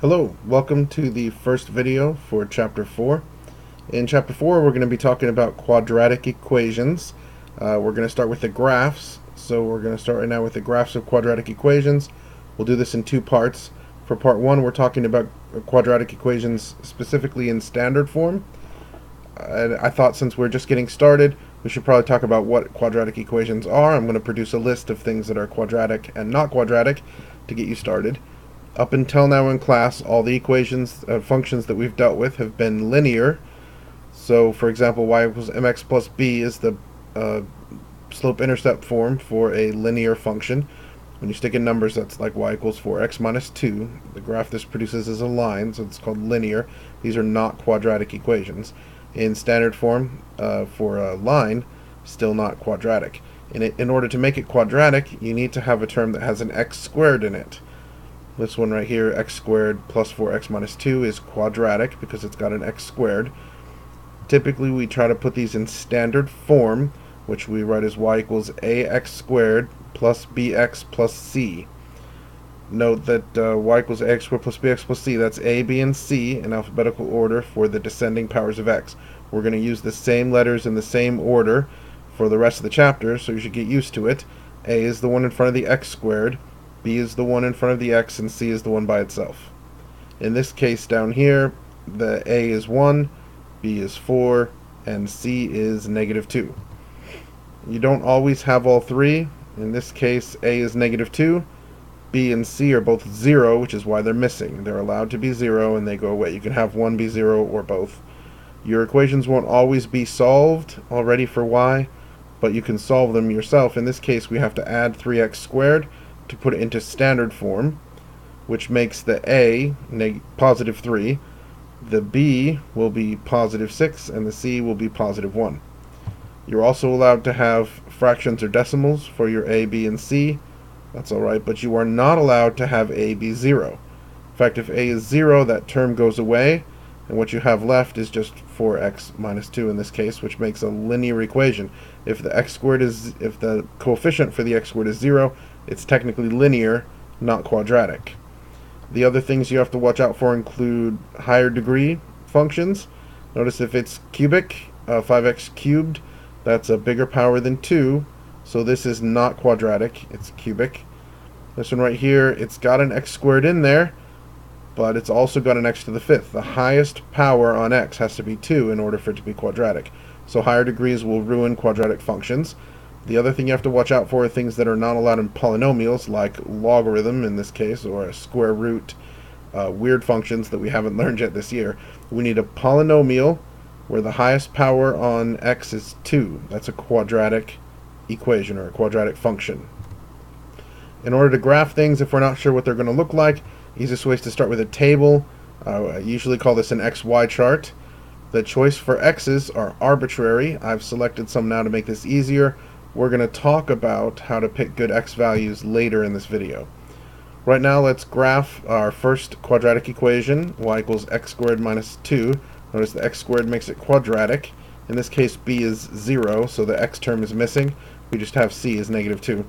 Hello, welcome to the first video for Chapter 4. In Chapter 4 we're going to be talking about quadratic equations. We're going to start with the graphs, so we're going to start right now with the graphs of quadratic equations. We'll do this in two parts. For part 1 we're talking about quadratic equations specifically in standard form. I thought since we're just getting started we should probably talk about what quadratic equations are. I'm going to produce a list of things that are quadratic and not quadratic to get you started. Up until now in class, all the equations, functions that we've dealt with have been linear. So, for example, y equals mx plus b is the slope-intercept form for a linear function. When you stick in numbers, that's like y equals 4x minus 2. The graph this produces is a line, so it's called linear. These are not quadratic equations. In standard form, for a line, still not quadratic. In order to make it quadratic, you need to have a term that has an x squared in it. This one right here, x squared plus 4x minus 2, is quadratic because it's got an x squared. Typically we try to put these in standard form, which we write as y equals ax squared plus bx plus c. Note that y equals ax squared plus bx plus c, that's a, b, and c in alphabetical order for the descending powers of x. We're going to use the same letters in the same order for the rest of the chapter, so you should get used to it. A is the one in front of the x squared, b is the one in front of the x, and c is the one by itself. In this case down here, the a is 1, b is 4, and c is negative 2. You don't always have all three. In this case, a is negative 2, b and c are both 0, which is why they're missing. They're allowed to be 0 and they go away. You can have one be 0 or both. Your equations won't always be solved already for y, but you can solve them yourself. In this case, we have to add 3x squared to put it into standard form, which makes the a positive 3, the b will be positive 6, and the c will be positive 1. You're also allowed to have fractions or decimals for your a, b, and c. That's alright, but you are not allowed to have a be 0. In fact, if a is 0, that term goes away, and what you have left is just 4x minus 2 in this case, which makes a linear equation. If the coefficient for the x squared is 0, it's technically linear, not quadratic. The other things you have to watch out for include higher degree functions. Notice if it's cubic, 5x cubed, that's a bigger power than 2, so this is not quadratic, it's cubic. This one right here, it's got an x squared in there, but it's also got an x to the 5th. The highest power on x has to be 2 in order for it to be quadratic. So higher degrees will ruin quadratic functions. The other thing you have to watch out for are things that are not allowed in polynomials, like logarithm in this case, or a square root, weird functions that we haven't learned yet this year. We need a polynomial where the highest power on x is 2. That's a quadratic equation or a quadratic function. In order to graph things, if we're not sure what they're going to look like, easiest way is to start with a table. I usually call this an XY chart. The choice for x's are arbitrary. I've selected some now to make this easier. We're going to talk about how to pick good x values later in this video. Right now let's graph our first quadratic equation, y equals x squared minus 2. Notice the x squared makes it quadratic. In this case b is 0, so the x term is missing. We just have c is negative 2.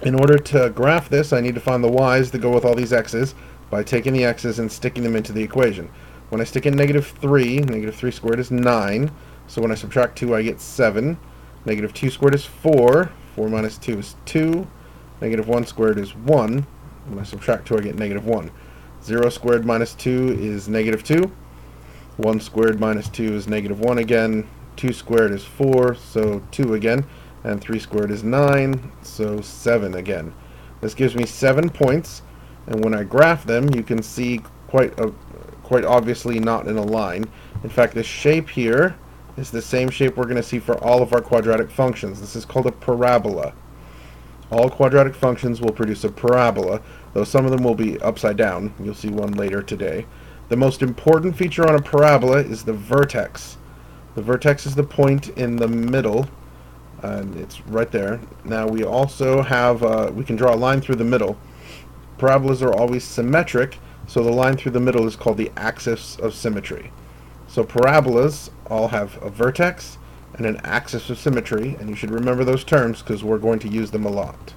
In order to graph this, I need to find the y's that go with all these x's by taking the x's and sticking them into the equation. When I stick in negative 3 squared is 9, so when I subtract 2 I get 7. Negative 2 squared is 4, 4 minus 2 is 2, negative 1 squared is 1, when I subtract 2 I get negative 1. 0 squared minus 2 is negative 2, 1 squared minus 2 is negative 1 again, 2 squared is 4, so 2 again, and 3 squared is 9, so 7 again. This gives me 7 points, and when I graph them you can see quite obviously not in a line. In fact, this shape here is the same shape we're going to see for all of our quadratic functions. This is called a parabola. All quadratic functions will produce a parabola, though some of them will be upside down. You'll see one later today. The most important feature on a parabola is the vertex. The vertex is the point in the middle, and it's right there. Now we also have, we can draw a line through the middle. Parabolas are always symmetric, so the line through the middle is called the axis of symmetry. So parabolas all have a vertex and an axis of symmetry, and you should remember those terms because we're going to use them a lot.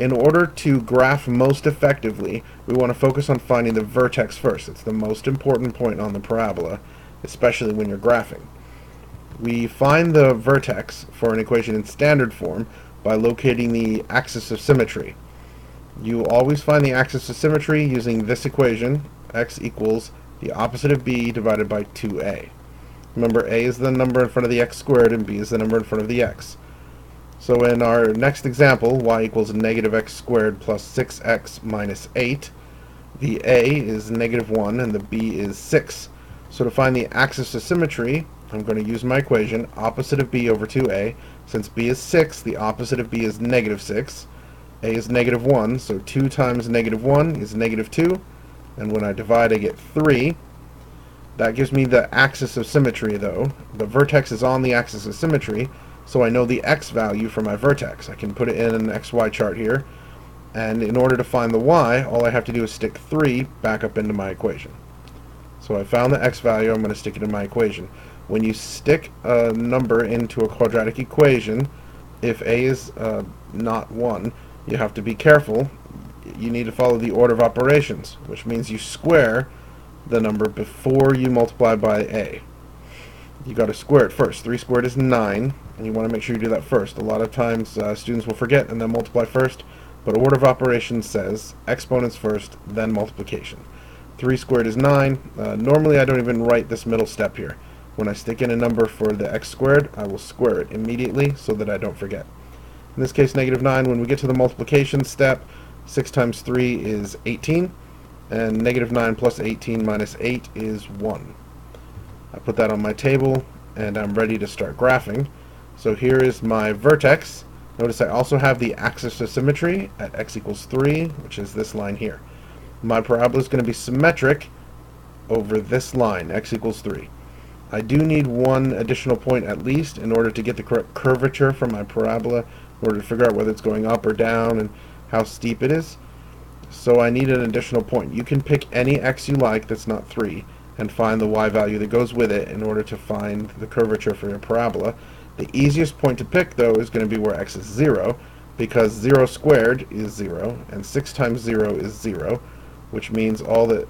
In order to graph most effectively, we want to focus on finding the vertex first. It's the most important point on the parabola, especially when you're graphing. We find the vertex for an equation in standard form by locating the axis of symmetry. You always find the axis of symmetry using this equation, x equals the opposite of b divided by 2a. Remember, a is the number in front of the x squared and b is the number in front of the x. So in our next example, y equals negative x squared plus 6x minus 8, the a is negative 1 and the b is 6. So to find the axis of symmetry, I'm going to use my equation, opposite of b over 2a. Since b is 6, the opposite of b is negative 6. A is negative 1, so 2 times negative 1 is negative 2. And when I divide, I get 3. That gives me the axis of symmetry, though. The vertex is on the axis of symmetry, so I know the x value for my vertex. I can put it in an xy chart here. And in order to find the y, all I have to do is stick 3 back up into my equation. So I found the x value, I'm going to stick it in my equation. When you stick a number into a quadratic equation, if a is not 1, you have to be careful. You need to follow the order of operations, which means you square the number before you multiply by a. You got to square it first. 3 squared is 9, and you want to make sure you do that first. A lot of times students will forget and then multiply first, but order of operations says exponents first, then multiplication. 3 squared is 9. Normally I don't even write this middle step here. When I stick in a number for the x squared, I will square it immediately so that I don't forget. In this case, negative 9. When we get to the multiplication step, 6 times 3 is 18, and negative 9 plus 18 minus 8 is 1. I put that on my table, and I'm ready to start graphing. So here is my vertex. Notice I also have the axis of symmetry at x equals 3, which is this line here. My parabola is going to be symmetric over this line, x equals 3. I do need one additional point at least in order to get the correct curvature from my parabola, in order to figure out whether it's going up or down and how steep it is. So I need an additional point. You can pick any x you like that's not 3 and find the y value that goes with it in order to find the curvature for your parabola. The easiest point to pick, though, is going to be where x is 0, because 0 squared is 0, and 6 times 0 is 0, which means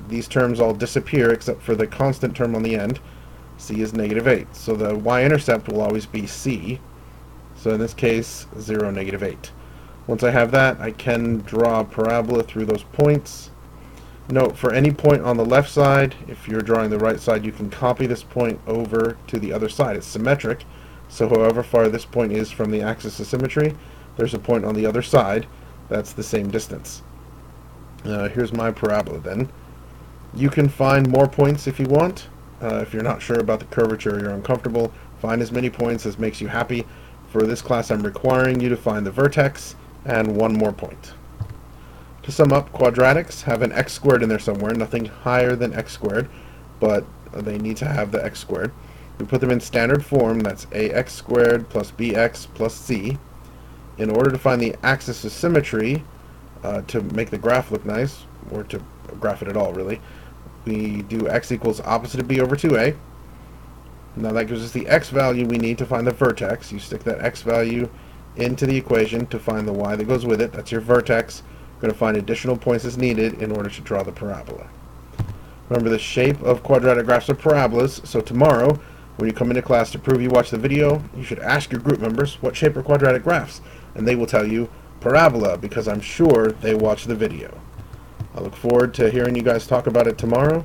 these terms all disappear except for the constant term on the end. C is negative 8. So the y-intercept will always be c. So in this case, 0, negative 8. Once I have that, I can draw a parabola through those points. Note, for any point on the left side, if you're drawing the right side, you can copy this point over to the other side. It's symmetric, so however far this point is from the axis of symmetry, there's a point on the other side that's the same distance. Here's my parabola then. You can find more points if you want. If you're not sure about the curvature or you're uncomfortable, find as many points as makes you happy. For this class, I'm requiring you to find the vertex and one more point. To sum up, quadratics have an x squared in there somewhere, nothing higher than x squared, but they need to have the x squared. We put them in standard form, that's ax squared plus bx plus c. In order to find the axis of symmetry, to make the graph look nice, or to graph it at all really, we do x equals opposite of b over 2a. Now that gives us the x value we need to find the vertex. You stick that x value into the equation to find the y that goes with it. That's your vertex. You're going to find additional points as needed in order to draw the parabola. Remember, the shape of quadratic graphs are parabolas, so tomorrow, when you come into class to prove you watched the video, you should ask your group members what shape are quadratic graphs, and they will tell you parabola, because I'm sure they watched the video. I look forward to hearing you guys talk about it tomorrow.